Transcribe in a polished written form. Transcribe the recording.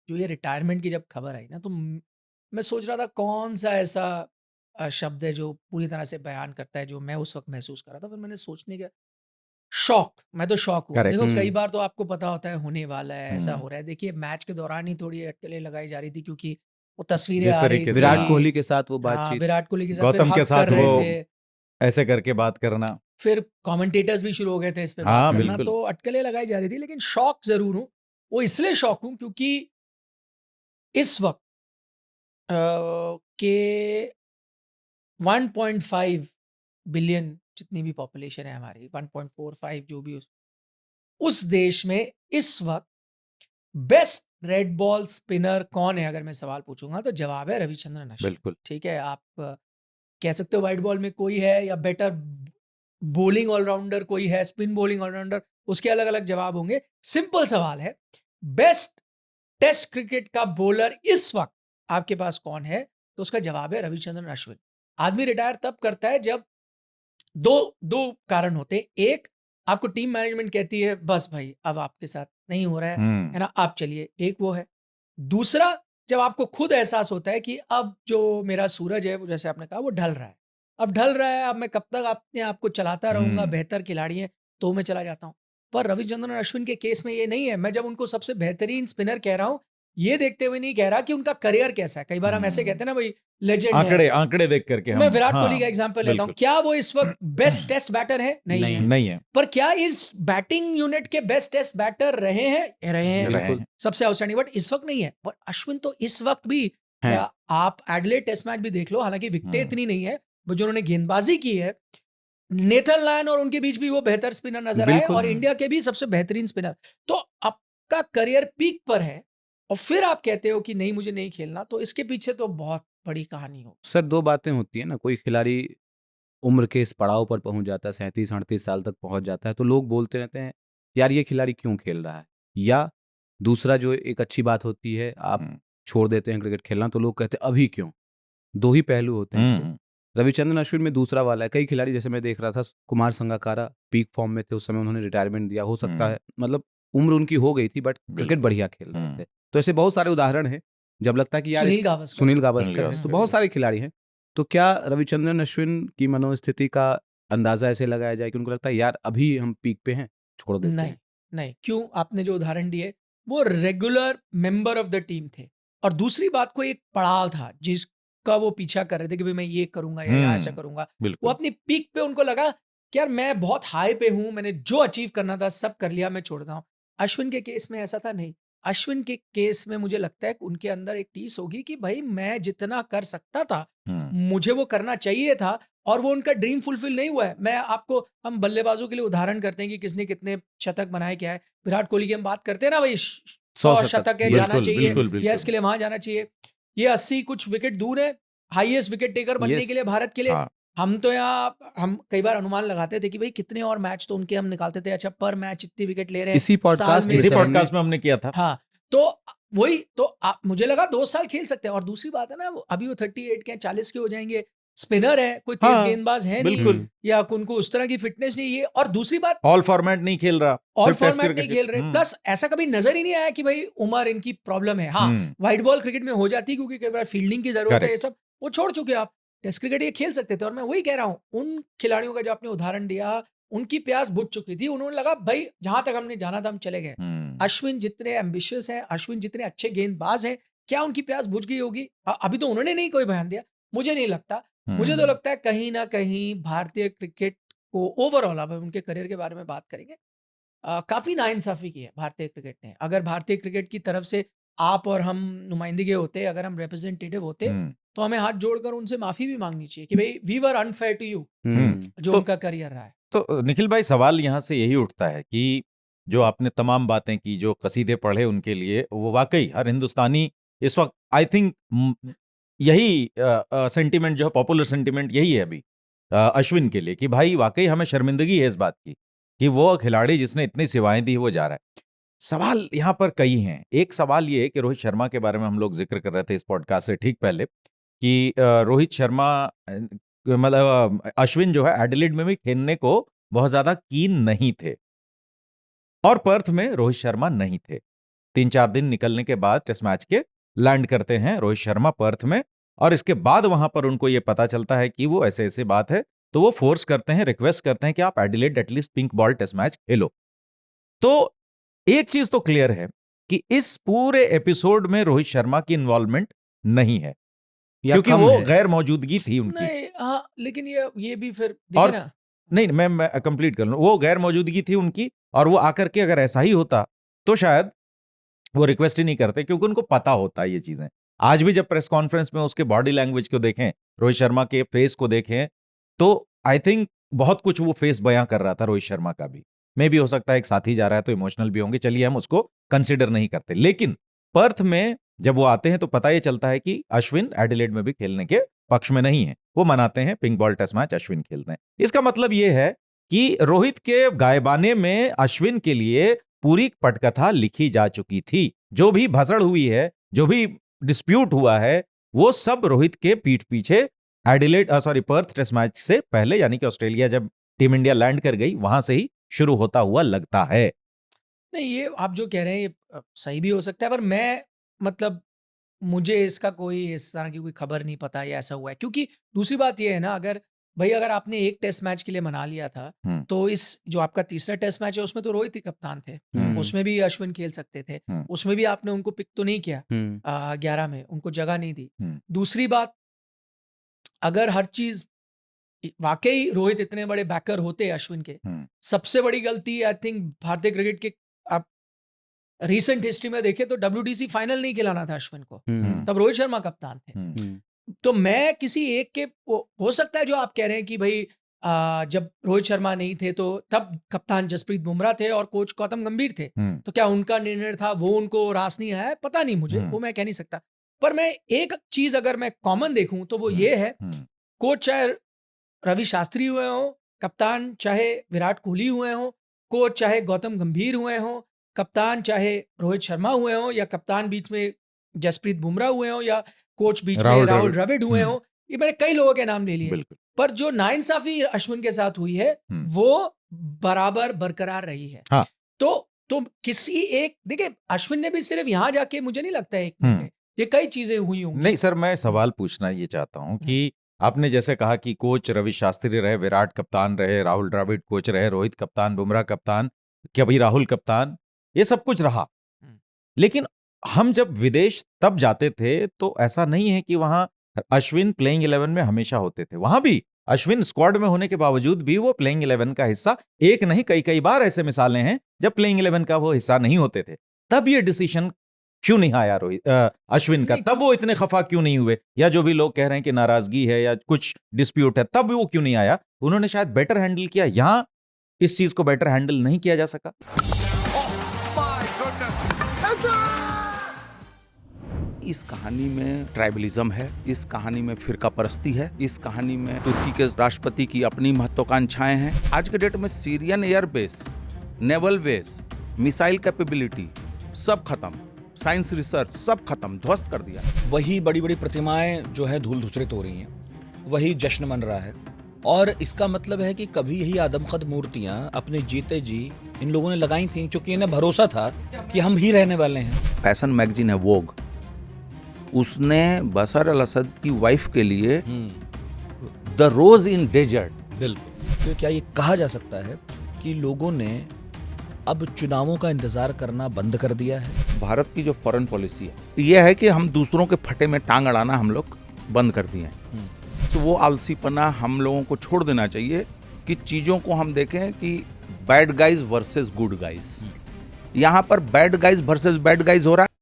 जो ये रिटायरमेंट की जब खबर आई ना, तो मैं सोच रहा था कौन सा ऐसा शब्द है जो पूरी तरह से बयान करता है जो मैं उस वक्त महसूस कर रहा था। फिर मैंने सोचने का शौक, मैं तो शौक हुआ। देखो करेक्ट। कई बार तो आपको पता होता है होने वाला है, ऐसा हो हुँ। रहा है। देखिए मैच के दौरान ही थोड़ी अटकलें लगाई जा रही थी क्योंकि वो तस्वीरें जिस आ रही तरीके से विराट हाँ, थी। कोहली के साथ वो हाँ, बातचीत। विराट कोहली के साथ फिर गौतम के हग कर साथ वो रहे थे। ऐसे करके बात करना। फिर कमेंटेटर्स भी शुरू हो गए थे इस पे बात हाँ, करना, बिल्कुल। तो अटकलें लगाई जा रही थी। लेकिन शौक ज़रूर हूँ। वो इसलिए शौक हूँ क्योंकि इस वक़्त के 1.5 बिलियन जितनी भी पॉपुलेशन है हमारी, 1.45 जो भी उस देश में इस वक़्त बेस्ट रेड बॉल स्पिनर कौन है? अगर मैं सवाल पूछूँगा तो जवाब है रविचंद्रन अश्विन। बिल्कुल। ठीक है? आप कह सकते हो व्हाइट बॉल में कोई है या बेटर बॉलिंग ऑलराउंडर कोई है, स्पिन बॉलिंग ऑलराउंडर, उसके अलग-अलग जवाब होंगे। सिंपल सवाल है, बेस्ट टेस्ट क्रिकेट का बॉलर इस वक़्त आपके पास कौन है? तो उसका जवाब है रविचंद्रन अश्विन। आदमी रिटायर तब करता है जब 2 कारण होते हैं। एक, आपको टीम मैनेजमेंट कहती है बस भाई अब आपके साथ नहीं हो रहा है हुँ, ना? आप चलिए, एक वो है। दूसरा, जब आपको खुद एहसास होता है कि अब जो मेरा सूरज है वो जैसे आपने कहा वो ढल रहा है। अब ढल रहा है, अब मैं कब तक अपने आप को चलाता रहूँगा, हुँ। बेहतर खिलाड़ी हैं तो मैं चला जाता हूँ। पर रविचंद्रन अश्विन के केस में ये नहीं है। मैं जब उनको सबसे बेहतरीन स्पिनर कह रहा हूँ, ये देखते हुए नहीं कह रहा कि उनका करियर कैसा है। कई बार हम ऐसे कहते हैं हुँ। ना भाई लेजेंड है। आंकड़े आंकड़े देख कर के मैं हम विराट कोहली हाँ, का एग्जांपल लेता हूँ। बिल्कुल। क्या वो इस वक्त बेस्ट टेस्ट बैटर है? नहीं नहीं है। है। नहीं है, पर क्या इस बैटिंग यूनिट के बेस्ट टेस्ट बैटर रहे हैं? रहे हैं। रहे बिल्कुल हैं। सबसे आउटस्टैंडिंग, बट इस वक्त नहीं है। पर अश्विन तो इस वक्त भी है। आप एडिलेड टेस्ट मैच भी देख लो, हालांकि विकेटें हुँ, इतनी नहीं है, वो जो उन्होंने गेंदबाजी की है, नेथन लायन और उनके बीच भी वो बेहतर स्पिनर नजर आए बिल्कुल। और हुँ। इंडिया के भी सबसे बेहतरीन स्पिनर। तो आपका करियर पीक पर है और फिर आप कहते हो कि नहीं मुझे नहीं खेलना, तो इसके पीछे तो बहुत बड़ी कहानी हो। सर 2 बातें होती हैं ना, कोई खिलाड़ी उम्र के इस पड़ाव पर पहुँच जाता है, 37-38 साल तक पहुँच जाता है, तो लोग बोलते रहते हैं, यार ये खिलाड़ी क्यों खेल रहा है? या दूसरा जो एक अच्छी बात होती है, आप हुँ, छोड़ देते हैं क्रिकेट खेलना, तो लोग कहते हैं अभी क्यों? 2 ही पहलू होते हैं इसके। हुँ, रविचंद्रन अश्विन में दूसरा वाला है, कई खिलाड़ी जैसे मैं देख रहा था, कुमार संगकारा पीक फॉर्म में थे, उस समय उन्होंने रिटायरमेंट दिया, हो सकता हुँ, है मतलब उम्र उनकी हो गई थी बट क्रिकेट बिल्कुल। बढ़िया खेल रहे हुँ, थे। तो ऐसे बहुत सारे उदाहरण हैं, जब लगता है कि यार इस सुनील गावस्कर। सुनील सुनील गावस्कर हैं, तो गावस्कर, बहुत यस। सारे खिलाड़ी हैं। तो क्या रविचंद्रन अश्विन की मनोस्थिति का अंदाज़ा ऐसे लगाया जाए कि उनको लगता है यार अभी हम पीक पे हैं, छोड़ देते नहीं, हैं? नहीं। क्यों? आपने जो उदाहरण दिए, वो regular member of the team थे और दूसरी बात कोई एक पड़ाव था, जिसका वो पीछा कर रहे थे कि भई मैं ये करूँगा या ऐसा हुँ, करूँगा। वो बिल्कुल। अपनी पीक पे उनको लगा कि यार मैं बहुत हाई पे हूँ, मैंने जो अचीव करना था सब कर लिया, मैं छोड़ता हूँ। अश्विन के केस में ऐसा था नहीं। अश्विन के केस में मुझे लगता है कि उनके अंदर एक टीस होगी कि भई मैं जितना कर सकता था, हुँ, मुझे वो करना चाहिए था और वो उनका ड्रीम फुलफिल नहीं हुआ है। मैं आपको हम बल्लेबाजों के लिए उदाहरण करते हैं कि किसने कितने शतक बनाए, क्या है। विराट कोहली की हम बात करते हैं ना भई 100 100 शतक, शतक है, जाना यस, बिल्कुल, चाहिए, बिल्कुल, या बिल्कुल। इसके लिए वहाँ जाना चाहिए। ये 80 कुछ विकेट दूर है, हाईएस्ट विकेट टेकर बनने के यस। लिए भारत के लिए। हाँ, हम तो यहाँ हम कई बार अनुमान लगाते थे कि भई कितने और मैच तो उनके हम निकालते थे। अच्छा पर मैच इतनी विकेट ले रहे हैं, इसी साल पॉडकास्ट में में इसी सर हमने पॉडकास्ट में हमने किया था। हाँ, तो वही तो मुझे लगा 2 साल खेल सकते हैं और दूसरी बात है ना अभी वो 38 के हैं, 40 के हो जाएँगे। स्पिनर है, कोई तेज़ हाँ, गेंदबाज है नहीं बिल्कुल। हुँ, या उनको उस तरह की फिटनेस नहीं है और दूसरी बात ऑल फॉर्मेट नहीं खेल रहा, ऑल सिर्फ टेस्ट फॉर्मेट नहीं क्रिकेट खेल रहे। हुँ, प्लस ऐसा कभी नज़र ही नहीं आया कि भई उम्र इनकी प्रॉब्लम है। हाँ, हुँ, व्हाइट बॉल क्रिकेट में हो जाती है क्योंकि कई बार फील्डिंग की ज़रूरत है, ये करेक्ट। सब वो छोड़ चुके आप। टेस्ट क्रिकेट ये खेल सकते थे और मैं वही कह रहा हूँ, उन खिलाड़ियों का जो आपने उदाहरण दिया, उनकी प्यास बुझ चुकी थी। उन्होंने लगा भई जहाँ तक हमने जाना था हम चले गए। हुँ, अश्विन जितने एम्बिशियस हैं, अश्विन जितने अच्छे गेंदबाज हैं, क्या उनकी प्यास बुझ गई होगी? अभी तो उन्होंने नहीं कोई बयान दिया, मुझे नहीं लगता। मुझे तो हुँ, लगता है कहीं न कहीं भारतीय क्रिकेट को ओवरऑल, अब हम उनके करियर के बारे में बात करेंगे, काफ़ी नाइंसाफ़ी की है भारतीय क्रिकेट ने। अगर भारतीय क्रिकेट की तरफ से आप और हम नुमाइंदगी होते, अगर हम रिप्रेजेंटेटिव होते, हुँ, तो हमें हाथ जोड़कर उनसे माफ़ी भी माँगनी चाहिए कि भई we were unfair to you, हुँ। हुँ। जो तो उनका करियर रहा है। निखिल भाई सवाल यहाँ से यही उठता है कि जो आपने तमाम बातें की, जो कसीदे पढ़े उनके लिए, वो वाक़ई हर हिंदुस्तानी इस वक़्त आई थिंक यही सेंटिमेंट जो है पॉपुलर सेंटिमेंट यही है अभी अश्विन के लिए कि भाई वाक़ई हमें शर्मिंदगी है इस बात की, कि वो खिलाड़ी जिसने इतनी सेवाएँ दी वो जा रहा है। सवाल यहाँ पर कई हैं। एक सवाल ये है कि रोहित शर्मा के बारे में हम लोग ज़िक्र कर रहे थे इस पॉडकास्ट से ठीक पहले कि रोहित शर्मा मतलब अश्विन जो है एडिलेड में भी खेलने को बहुत ज़्यादा कीन नहीं थे और पर्थ में रोहित शर्मा नहीं थे। 3-4 दिन निकलने के बाद टेस्ट मैच के लैंड करते हैं रोहित शर्मा पर्थ में, और इसके बाद वहां पर उनको ये पता चलता है कि वो ऐसे ऐसे बात है, तो वो फोर्स करते हैं, रिक्वेस्ट करते हैं कि आप Adelaide at least pink ball test match खेलो। तो एक चीज तो क्लियर है कि इस पूरे एपिसोड में रोहित शर्मा की इन्वॉल्वमेंट नहीं है, या क्योंकि कम वो है। गैर मौजूदगी थी उनकी। नहीं, हाँ, लेकिन ये भी फिर और देखिए ना, नहीं, मैं कंप्लीट कर लूं। वो गैर मौजूदगी थी उनकी, और वो आकर के अगर ऐसा ही होता तो शायद वो रिक्वेस्ट ही नहीं करते, क्योंकि उनको पता होता है ये चीजें। आज भी जब प्रेस कॉन्फ्रेंस में उसके बॉडी लैंग्वेज को देखें, रोहित शर्मा के फेस को देखें, तो आई थिंक बहुत कुछ वो फेस बयां कर रहा था रोहित शर्मा का भी। मे भी हो सकता है एक साथी जा रहा है तो इमोशनल भी होंगे, चलिए हम उसको कंसिडर नहीं करते। लेकिन पर्थ में जब वो आते हैं तो पता ये चलता है कि अश्विन एडिलेड में भी खेलने के पक्ष में नहीं है। वो मनाते हैं pink ball test match, Ashwin खेलते हैं। इसका मतलब ये है कि रोहित के गायबाने में अश्विन के लिए पूरी पटकथा लिखी जा चुकी थी। जो भी भसड़ हुई है, जो भी डिस्प्यूट हुआ है, वो सब रोहित के पीठ पीछे पर्थ टेस्ट मैच से पहले, यानी कि ऑस्ट्रेलिया जब टीम इंडिया लैंड कर गई, वहां से ही शुरू होता हुआ लगता है। नहीं, ये आप जो कह रहे हैं ये सही भी हो सकता है, पर मैं मतलब मुझे इसका कोई इस तरह की कोई खबर नहीं पता या ऐसा हुआ है। क्योंकि दूसरी बात ये है ना, अगर आपने एक टेस्ट मैच के लिए मना लिया था, तो इस जो आपका तीसरा टेस्ट मैच है उसमें तो रोहित ही कप्तान थे, उसमें भी अश्विन खेल सकते थे, उसमें भी आपने उनको पिक तो नहीं किया 11 में, उनको जगह नहीं दी। दूसरी बात, अगर हर चीज वाकई रोहित इतने बड़े बैकर होते अश्विन के, सबसे बड़ी गलती आई थिंक भारतीय क्रिकेट के आप रीसेंट हिस्ट्री में देखें तो WDC फाइनल नहीं खिलाना था अश्विन को, तब रोहित शर्मा कप्तान थे। तो मैं किसी एक के हो सकता है जो आप कह रहे हैं कि भाई जब रोहित शर्मा नहीं थे तो तब कप्तान जसप्रीत बुमराह थे और कोच गौतम गंभीर थे, तो क्या उनका निर्णय था, वो उनको रास नहीं आया, पता नहीं मुझे, वो मैं कह नहीं सकता। पर मैं एक चीज अगर मैं कॉमन देखूं तो वो ये है, कोच चाहे रवि शास्त्री हुए हो, कप्तान चाहे विराट कोहली हुए हो, कोच चाहे गौतम गंभीर हुए हो, कप्तान चाहे रोहित शर्मा हुए हो, या कप्तान बीच में जसप्रीत बुमराह हुए हो, या कोच बीच में राहुल द्रविड़ हुए हो, ये मैंने कई लोगों के नाम ले लिए, पर जो नाइंसाफी अश्विन के साथ हुई है वो बराबर बरकरार रही है। हाँ। तो किसी एक, देखिए अश्विन ने भी सिर्फ यहाँ जाके मुझे नहीं लगता है एक महीने, ये कई चीजें हुई होंगी। नहीं सर, मैं सवाल पूछना ये चाहता हूं कि आपने जैसे कहा कि कोच रवि शास्त्री रहे, विराट कप्तान रहे, राहुल द्रविड़ कोच रहे, रोहित कप्तान, बुमराह कप्तान, क्या भाई राहुल कप्तान, ये सब कुछ रहा। लेकिन हम जब विदेश तब जाते थे तो ऐसा नहीं है कि वहां अश्विन प्लेइंग 11 में हमेशा होते थे। वहां भी अश्विन स्क्वाड में होने के बावजूद भी वो प्लेइंग 11 का हिस्सा, एक नहीं कई बार ऐसे मिसालें हैं जब प्लेइंग 11 का वो हिस्सा नहीं होते थे। तब ये डिसीजन क्यों नहीं आया अश्विन का? तब वो इतने खफा क्यों नहीं हुए? या जो भी लोग कह रहे हैं कि नाराजगी है या कुछ डिस्प्यूट है, तब वो क्यों नहीं आया? उन्होंने शायद बेटर हैंडल किया, यहां इस चीज को बेटर हैंडल नहीं किया जा सका। इस कहानी में ट्राइबलिज्म है, इस कहानी में फिरका परस्ती है, इस कहानी में तुर्की के राष्ट्रपति की अपनी महत्वाकांक्षाएं हैं। आज के डेट में Syrian airbase, naval base, missile capability सब खत्म, साइंस रिसर्च सब खत्म, ध्वस्त कर दिया। वही बड़ी बड़ी प्रतिमाएं जो है धूल धूसरित हो रही हैं, वही जश्न मन रहा है, और इसका मतलब है कि कभी यही आदमखद मूर्तियां अपने जीते जी इन लोगों ने लगाई थी, क्योंकि इन्हें भरोसा था कि हम ही रहने वाले हैं। फैशन मैगजीन है वोग, उसने बशर अल असद की वाइफ के लिए द रोज इन डेजर्ट। बिल्कुल। तो क्या ये कहा जा सकता है कि लोगों ने अब चुनावों का इंतजार करना बंद कर दिया है? भारत की जो फॉरेन पॉलिसी है यह है कि हम दूसरों के फटे में टांग अड़ाना हम लोग बंद कर दिए हैं। तो वो आलसीपना हम लोगों को छोड़ देना चाहिए कि चीजों को हम देखें कि bad guys versus good guys. यहाँ पर bad guys versus bad guys हो रहा है।